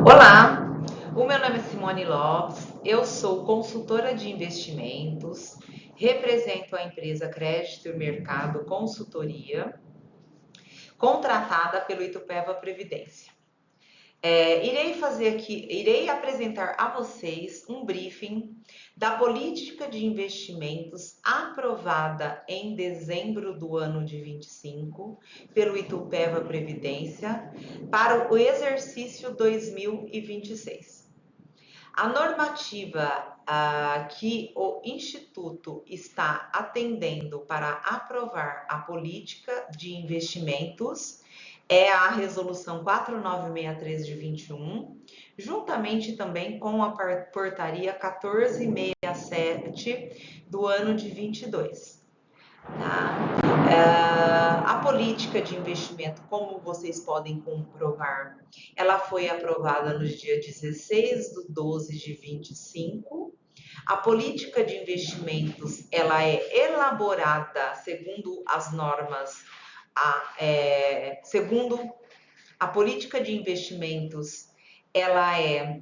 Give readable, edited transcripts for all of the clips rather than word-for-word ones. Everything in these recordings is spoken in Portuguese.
Olá, o meu nome é Simone Lopes, eu sou consultora de investimentos, represento a empresa Crédito e Mercado Consultoria, contratada pelo Itupeva Previdência. Irei apresentar a vocês um briefing da política de investimentos aprovada em dezembro do ano de 25 pelo Itupeva Previdência para o exercício 2026. A normativa que o Instituto está atendendo para aprovar a política de investimentos é a Resolução 4963 de 21, juntamente também com a Portaria 1467 do ano de 22. Tá? A política de investimento, como vocês podem comprovar, ela foi aprovada no dia 16 de 12 de 25. A política de investimentos, ela é elaborada segundo as normas, segundo a política de investimentos, ela é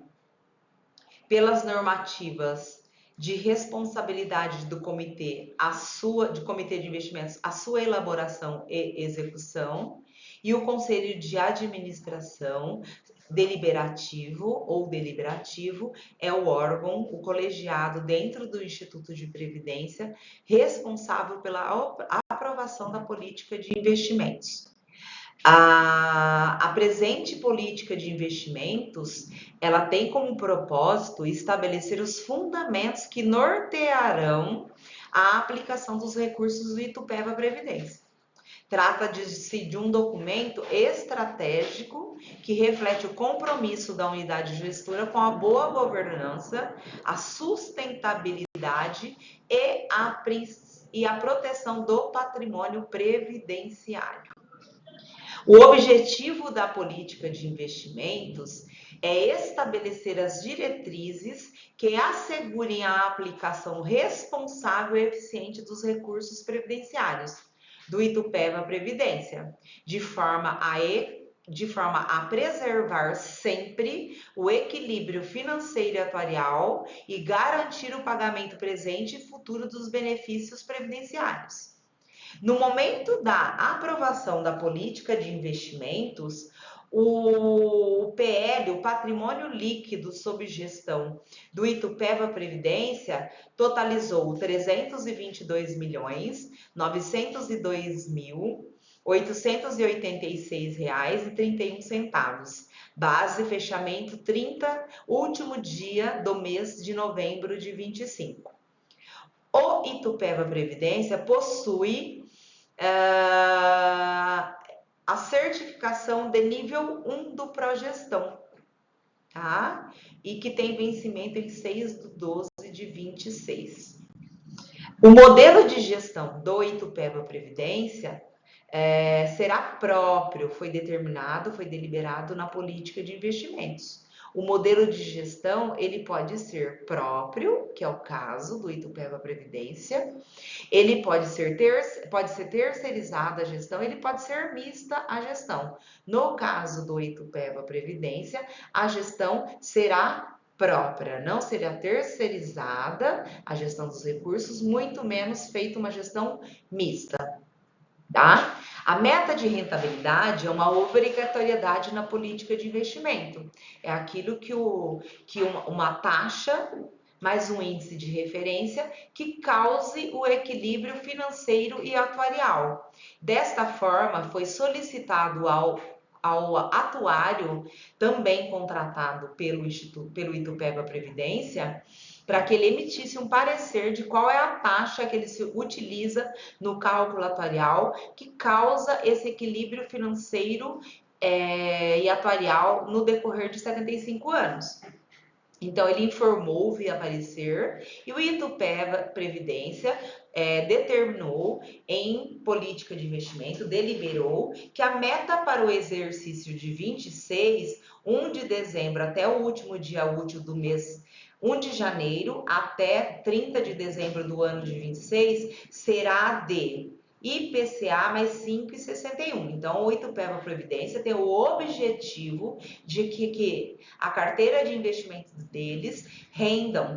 pelas normativas de responsabilidade do comitê, de comitê de investimentos, a sua elaboração e execução, e o conselho de administração deliberativo é o órgão, o colegiado dentro do Instituto de Previdência responsável pela aprovação da política de investimentos. A presente política de investimentos, ela tem como propósito estabelecer os fundamentos que nortearão a aplicação dos recursos do Itupeva Previdência. Trata-se de um documento estratégico que reflete o compromisso da unidade gestora com a boa governança, a sustentabilidade e a proteção do patrimônio previdenciário. O objetivo da política de investimentos é estabelecer as diretrizes que assegurem a aplicação responsável e eficiente dos recursos previdenciários do Itupeva Previdência, de forma a preservar sempre o equilíbrio financeiro e atuarial e garantir o pagamento presente e futuro dos benefícios previdenciários. No momento da aprovação da política de investimentos, o PL, o patrimônio líquido sob gestão do Itupeva Previdência, totalizou 322 milhões 902 mil 886 reais e 31 centavos. Base fechamento 30, último dia do mês de novembro de 25. O Itupeva Previdência possui a certificação de nível 1 do Progestão, tá? E que tem vencimento em 6 de 12 de 26. O modelo de gestão do Itupeva Previdência será próprio, foi deliberado na política de investimentos. O modelo de gestão, ele pode ser próprio, que é o caso do Itupeva Previdência, ele pode ser terceirizada a gestão, ele pode ser mista a gestão. No caso do Itupeva Previdência, a gestão será própria, não será terceirizada a gestão dos recursos, muito menos feita uma gestão mista, tá? A meta de rentabilidade é uma obrigatoriedade na política de investimento. É aquilo que uma taxa mais um índice de referência que cause o equilíbrio financeiro e atuarial. Desta forma, foi solicitado ao atuário, também contratado pelo Itupeva Previdência, para que ele emitisse um parecer de qual é a taxa que ele se utiliza no cálculo atuarial que causa esse equilíbrio financeiro e atuarial no decorrer de 75 anos. Então, ele informou via parecer e o Itupeva Previdência determinou em política de investimento, deliberou que a meta para o exercício de 26, 1 de dezembro até o último dia útil do mês 1 de janeiro até 30 de dezembro do ano de 26, será de IPCA mais 5,61. Então, o Itupeva Previdência tem o objetivo de que a carteira de investimentos deles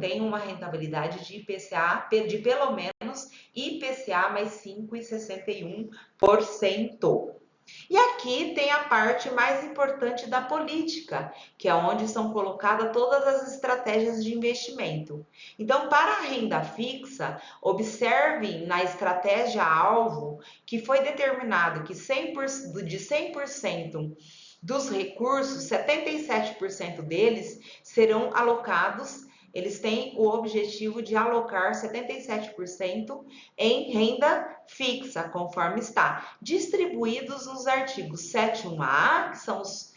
tenham uma rentabilidade de IPCA de pelo menos IPCA mais 5,61%. E aqui tem a parte mais importante da política, que é onde são colocadas todas as estratégias de investimento. Então, para a renda fixa, observem na estratégia-alvo que foi determinado que de 100% dos recursos, 77% deles serão alocados. Eles têm o objetivo de alocar 77% em renda fixa, conforme está, distribuídos nos artigos 71A, que são os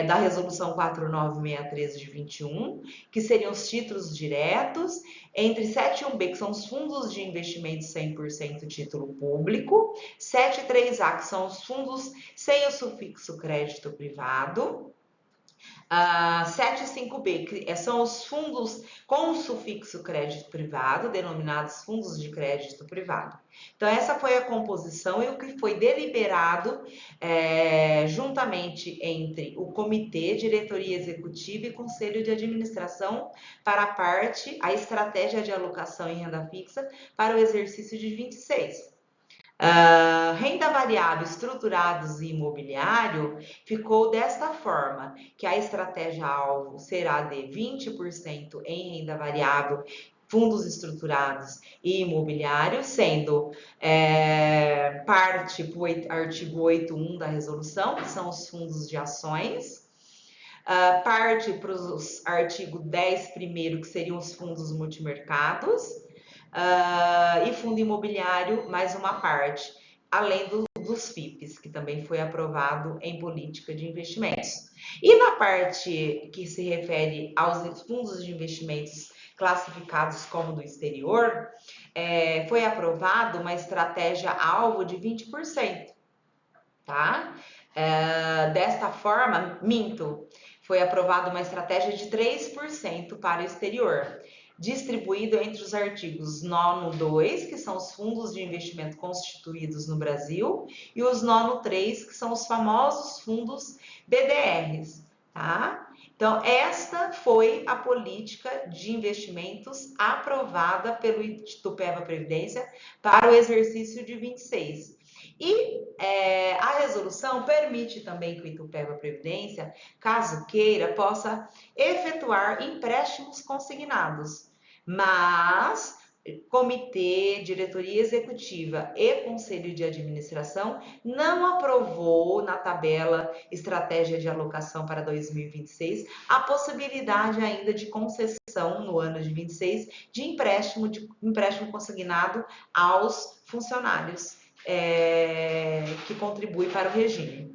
da Resolução 4963 de 21, que seriam os títulos diretos, entre 71B, que são os fundos de investimento 100% título público, 73A, que são os fundos sem o sufixo crédito privado, 75B, que são os fundos com o sufixo crédito privado, denominados fundos de crédito privado. Então, essa foi a composição e o que foi deliberado juntamente entre o Comitê, Diretoria Executiva e Conselho de Administração para a estratégia de alocação em renda fixa para o exercício de 26. Renda variável, estruturados e imobiliário ficou desta forma, que a estratégia-alvo será de 20% em renda variável, fundos estruturados e imobiliário, sendo parte para o artigo 8.1 da resolução, que são os fundos de ações, parte para os artigo 10 primeiro, que seriam os fundos multimercados, e fundo imobiliário, mais uma parte, além dos FIPs, que também foi aprovado em política de investimentos. E na parte que se refere aos fundos de investimentos classificados como do exterior, foi aprovado uma estratégia-alvo de 20%, tá? Desta forma, foi aprovada uma estratégia de 3% para o exterior, distribuído entre os artigos 9.2, que são os fundos de investimento constituídos no Brasil, e os 9.3, que são os famosos fundos BDRs, tá? Então, esta foi a política de investimentos aprovada pelo Itupeva Previdência para o exercício de 26. E a resolução permite também que o Itupeva Previdência, caso queira, possa efetuar empréstimos consignados, mas comitê, diretoria executiva e conselho de administração não aprovou na tabela estratégia de alocação para 2026 a possibilidade ainda de concessão no ano de 26 de empréstimo consignado aos funcionários que contribuem para o regime.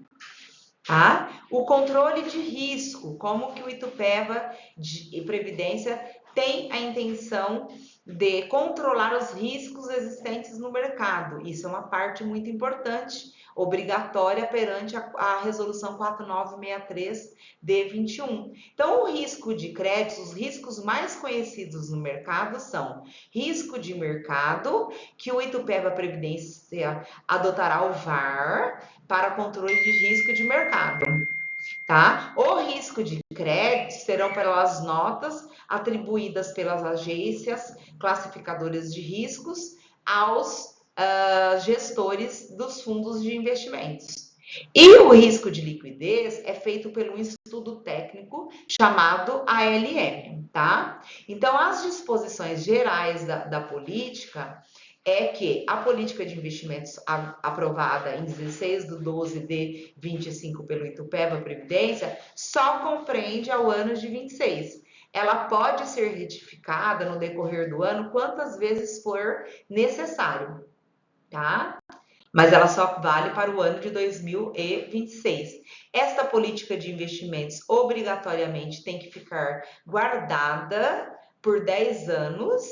Tá? O controle de risco, como que o Itupeva de Previdência tem a intenção de controlar os riscos existentes no mercado. Isso é uma parte muito importante, obrigatória perante a resolução 4963 de 21. Então, o risco de crédito, os riscos mais conhecidos no mercado são risco de mercado, que o Itupeva Previdência adotará o VaR para controle de risco de mercado. Tá? O risco de crédito serão pelas notas atribuídas pelas agências classificadoras de riscos aos gestores dos fundos de investimentos. E o risco de liquidez é feito por um estudo técnico chamado ALM, tá? Então, as disposições gerais da política é que a política de investimentos aprovada em 16/12 de 25 pelo Itupeva Previdência só compreende ao ano de 26. Ela pode ser retificada no decorrer do ano quantas vezes for necessário, tá? Mas ela só vale para o ano de 2026. Esta política de investimentos obrigatoriamente tem que ficar guardada por 10 anos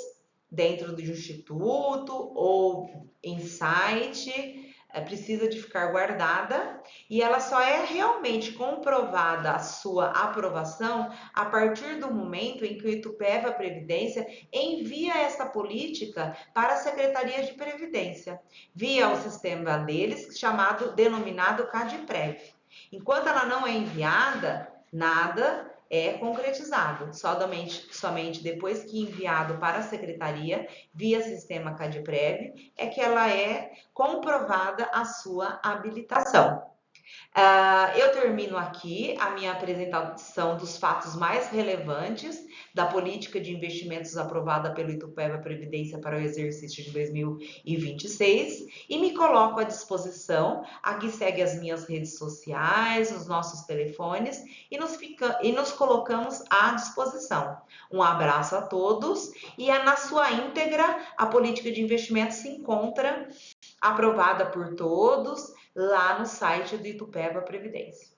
dentro do instituto ou em site precisa de ficar guardada e ela só é realmente comprovada a sua aprovação a partir do momento em que o Itupeva Previdência envia essa política para a Secretaria de Previdência, via o sistema deles, denominado CadPrev. Enquanto ela não é enviada, nada é concretizado. Somente depois que enviado para a secretaria, via sistema CadPrev, é que ela é comprovada a sua habilitação. Eu termino aqui a minha apresentação dos fatos mais relevantes da política de investimentos aprovada pelo Itupeva Previdência para o exercício de 2026 e me coloco à disposição. Aqui segue as minhas redes sociais, os nossos telefones e nos colocamos à disposição. Um abraço a todos e na sua íntegra a política de investimentos se encontra aprovada por todos lá no site do Itupeva Previdência.